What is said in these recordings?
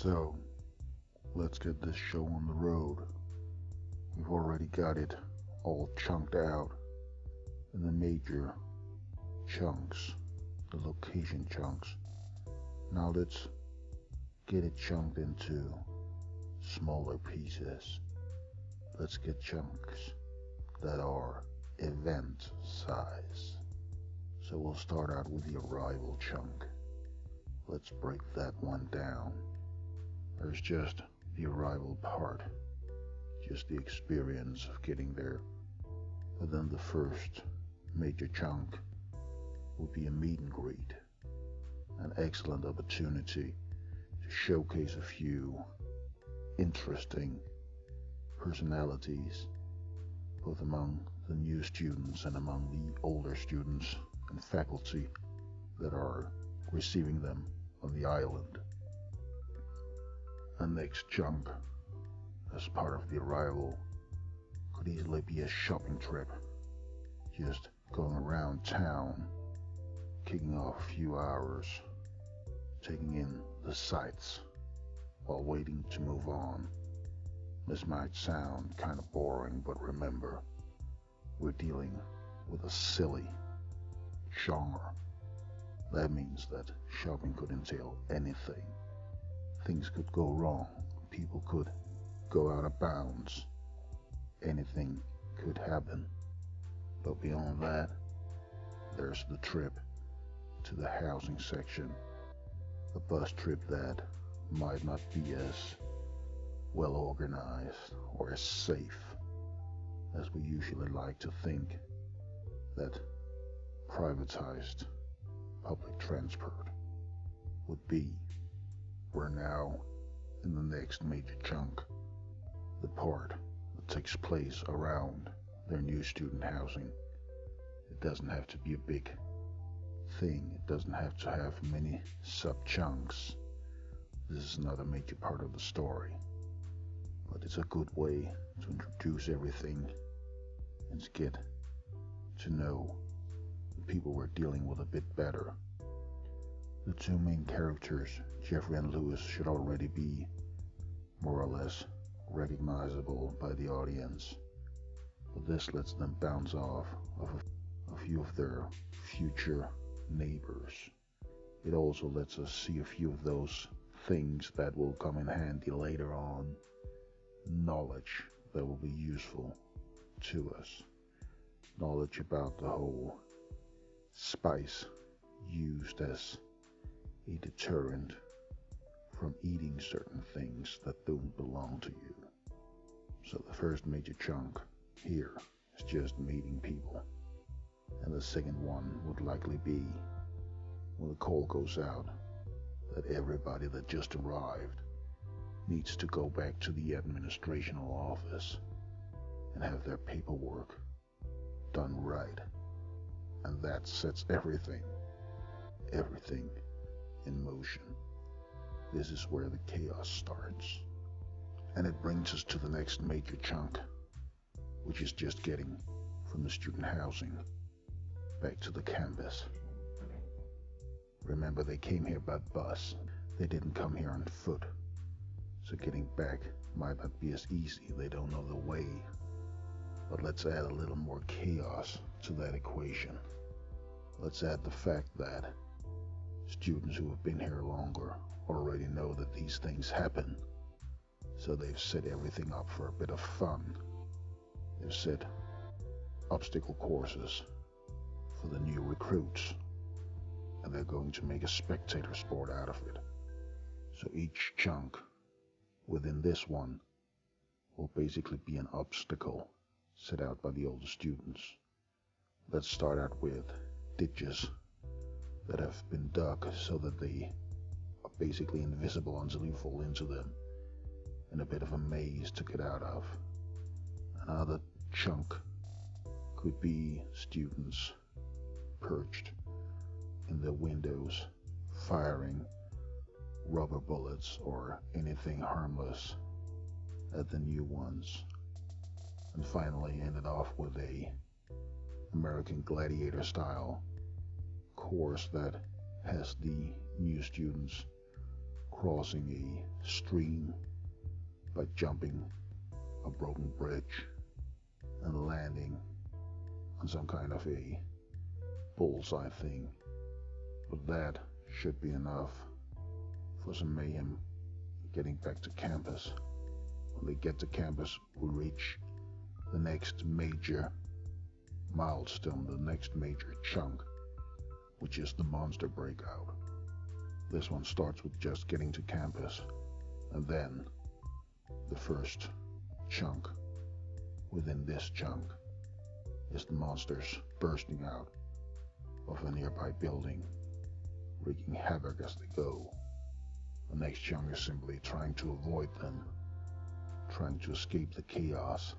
So, let's get this show on the road. We've already got it all chunked out in the major chunks, the location chunks. Now let's get it chunked into smaller pieces. Let's get chunks that are event size. So we'll start out with the arrival chunk. Let's break that one down. There's just the arrival part, just the experience of getting there. But then the first major chunk would be a meet and greet, an excellent opportunity to showcase a few interesting personalities, both among the new students and among the older students and faculty that are receiving them on the island. The next chunk, as part of the arrival, could easily be a shopping trip, just going around town, kicking off a few hours, taking in the sights while waiting to move on. This might sound kind of boring, but remember, we're dealing with a silly genre. That means that shopping could entail anything. Things could go wrong, people could go out of bounds, anything could happen. But beyond that, there's the trip to the housing section, a bus trip that might not be as well organized or as safe as we usually like to think that privatized public transport would be. We're now in the next major chunk, the part that takes place around their new student housing. It doesn't have to be a big thing, it doesn't have to have many sub-chunks. This is not a major part of the story, but it's a good way to introduce everything and to get to know the people we're dealing with a bit better. The two main characters, Jeffrey and Lewis, should already be more or less recognizable by the audience, but this lets them bounce off of a few of their future neighbors. It also lets us see a few of those things that will come in handy later on, knowledge that will be useful to us, knowledge about the whole spice used as a deterrent from eating certain things that don't belong to you. So the first major chunk here is just meeting people, and the second one would likely be when the call goes out that everybody that just arrived needs to go back to the administrational office and have their paperwork done right. And that sets everything in motion. This is where the chaos starts. And it brings us to the next major chunk, which is just getting from the student housing back to the campus. Remember, they came here by bus. They didn't come here on foot. So getting back might not be as easy. They don't know the way. But let's add a little more chaos to that equation. Let's add the fact that students who have been here longer already know that these things happen. So they've set everything up for a bit of fun. They've set obstacle courses for the new recruits, and they're going to make a spectator sport out of it. So each chunk within this one will basically be an obstacle set out by the older students. Let's start out with ditches that have been dug so that they are basically invisible until you fall into them, and a bit of a maze to get out of. Another chunk could be students perched in the windows firing rubber bullets or anything harmless at the new ones. And finally ended off with a American Gladiator style course that has the new students crossing a stream by jumping a broken bridge and landing on some kind of a bullseye thing. But that should be enough for some mayhem getting back to campus. When they get to campus, we reach the next major milestone, the next major chunk, which is the monster breakout. This one starts with just getting to campus, and then the first chunk within this chunk is the monsters bursting out of a nearby building, wreaking havoc as they go. The next chunk is simply trying to avoid them, trying to escape the chaos,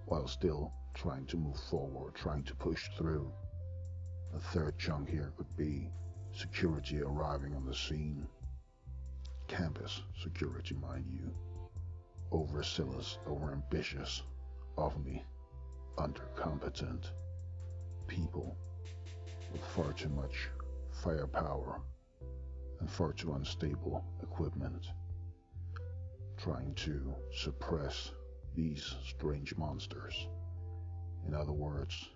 while still trying to move forward, trying to push through. The third chunk here could be security arriving on the scene. Campus security, mind you. Overzealous, overambitious, often undercompetent people with far too much firepower and far too unstable equipment, trying to suppress these strange monsters. In other words,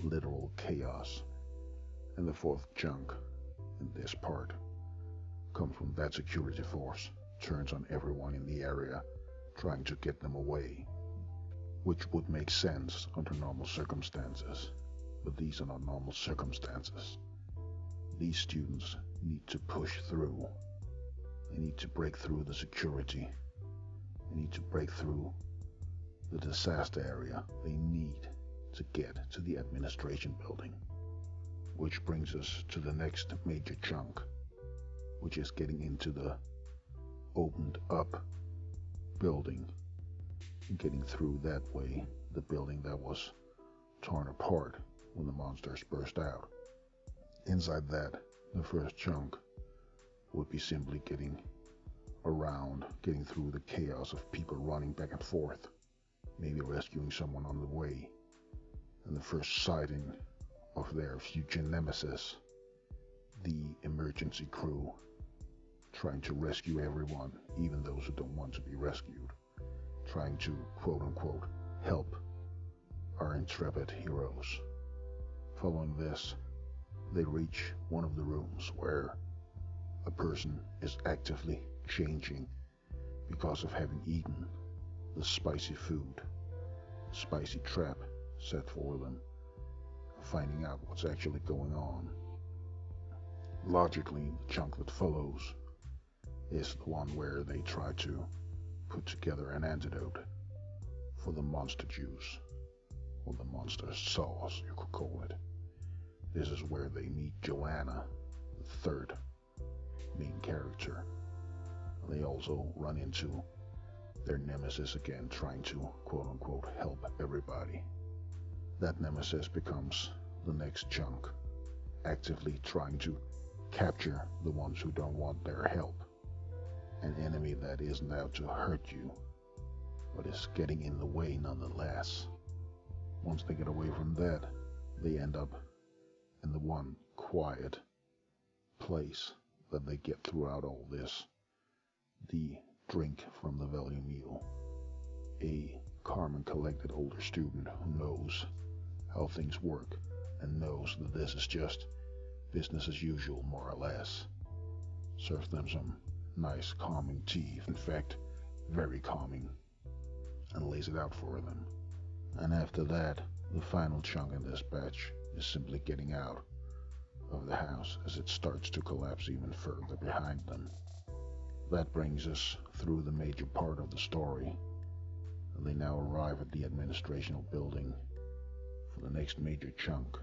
literal chaos. And the fourth chunk in this part comes when that security force turns on everyone in the area, trying to get them away, which would make sense under normal circumstances. But these are not normal circumstances. These students need to push through. They need to break through the security. They need to break through the disaster area. They need to get to the administration building. Which brings us to the next major chunk, which is getting into the opened up building and getting through that way, the building that was torn apart when the monsters burst out. Inside that, the first chunk would be simply getting around, getting through the chaos of people running back and forth, maybe rescuing someone on the way, and the first sighting of their future nemesis, the emergency crew, trying to rescue everyone, even those who don't want to be rescued, trying to quote-unquote help our intrepid heroes. Following this, they reach one of the rooms where a person is actively changing because of having eaten the spicy food, the spicy trap set for them, finding out what's actually going on. Logically, the chunk that follows is the one where they try to put together an antidote for the monster juice, or the monster sauce, you could call it. This is where they meet Joanna, the third main character. They also run into their nemesis again, trying to quote-unquote help everybody. That nemesis becomes the next chunk, actively trying to capture the ones who don't want their help. An enemy that isn't out to hurt you, but is getting in the way nonetheless. Once they get away from that, they end up in the one quiet place that they get throughout all this, the drink from the value meal. A calm and collected older student who knows how things work and knows that this is just business as usual, more or less, serves them some nice calming tea, in fact very calming, and lays it out for them. And after that, the final chunk in this batch is simply getting out of the house as it starts to collapse even further behind them. That brings us through the major part of the story, and they now arrive at the administrational building for the next major chunk,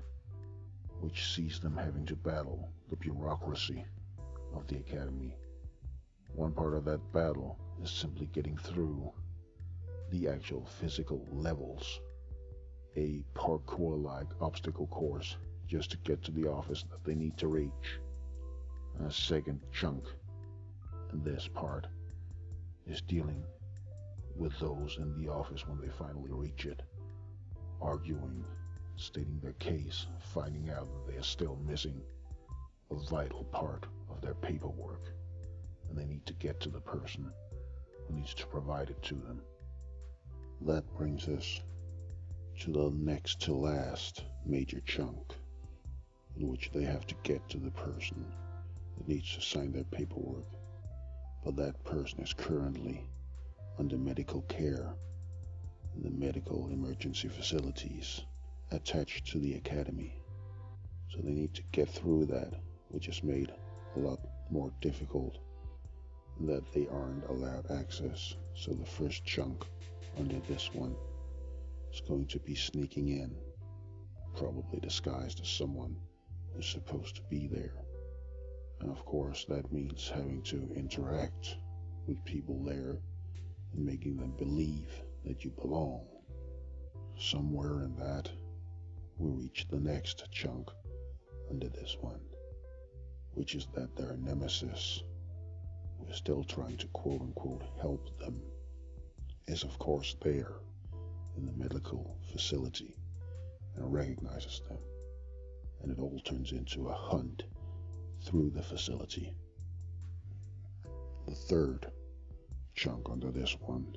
which sees them having to battle the bureaucracy of the academy. One part of that battle is simply getting through the actual physical levels, a parkour-like obstacle course just to get to the office that they need to reach. And a second chunk in this part is dealing with those in the office when they finally reach it, arguing, stating their case, finding out that they are still missing a vital part of their paperwork. and they need to get to the person who needs to provide it to them. That brings us to the next to last major chunk, in which they have to get to the person that needs to sign their paperwork, but that person is currently under medical care in the medical emergency facilities attached to the academy. So they need to get through that, which is made a lot more difficult in that they aren't allowed access. So the first chunk under this one is going to be sneaking in, probably disguised as someone who's supposed to be there. And of course that means having to interact with people there and making them believe that you belong. Somewhere in that, we reach the next chunk under this one, which is that their nemesis, who is still trying to quote-unquote help them, is of course there in the medical facility and recognizes them, and it all turns into a hunt through the facility. The third chunk under this one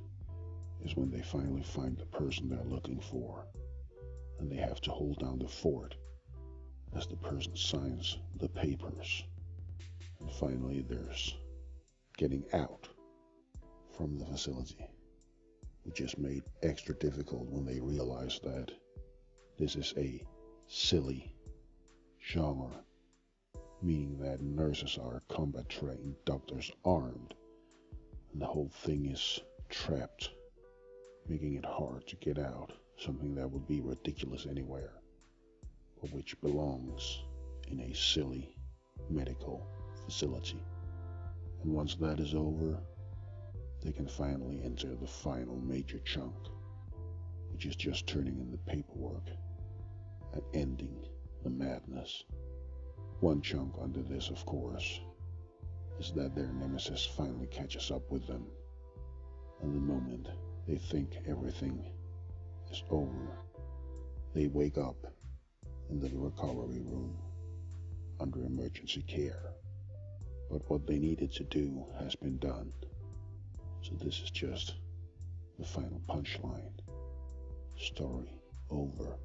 is when they finally find the person they're looking for, and they have to hold down the fort as the person signs the papers. And finally there's getting out from the facility, which is made extra difficult when they realize that this is a silly genre, meaning that nurses are combat trained, doctors armed, and the whole thing is trapped, making it hard to get out, something that would be ridiculous anywhere, but which belongs in a silly medical facility. And once that is over, they can finally enter the final major chunk, which is just turning in the paperwork and ending the madness. One chunk under this, of course, is that their nemesis finally catches up with them, and the moment they think everything is over, they wake up in the recovery room under emergency care. But what they needed to do has been done. So this is just the final punchline. Story over.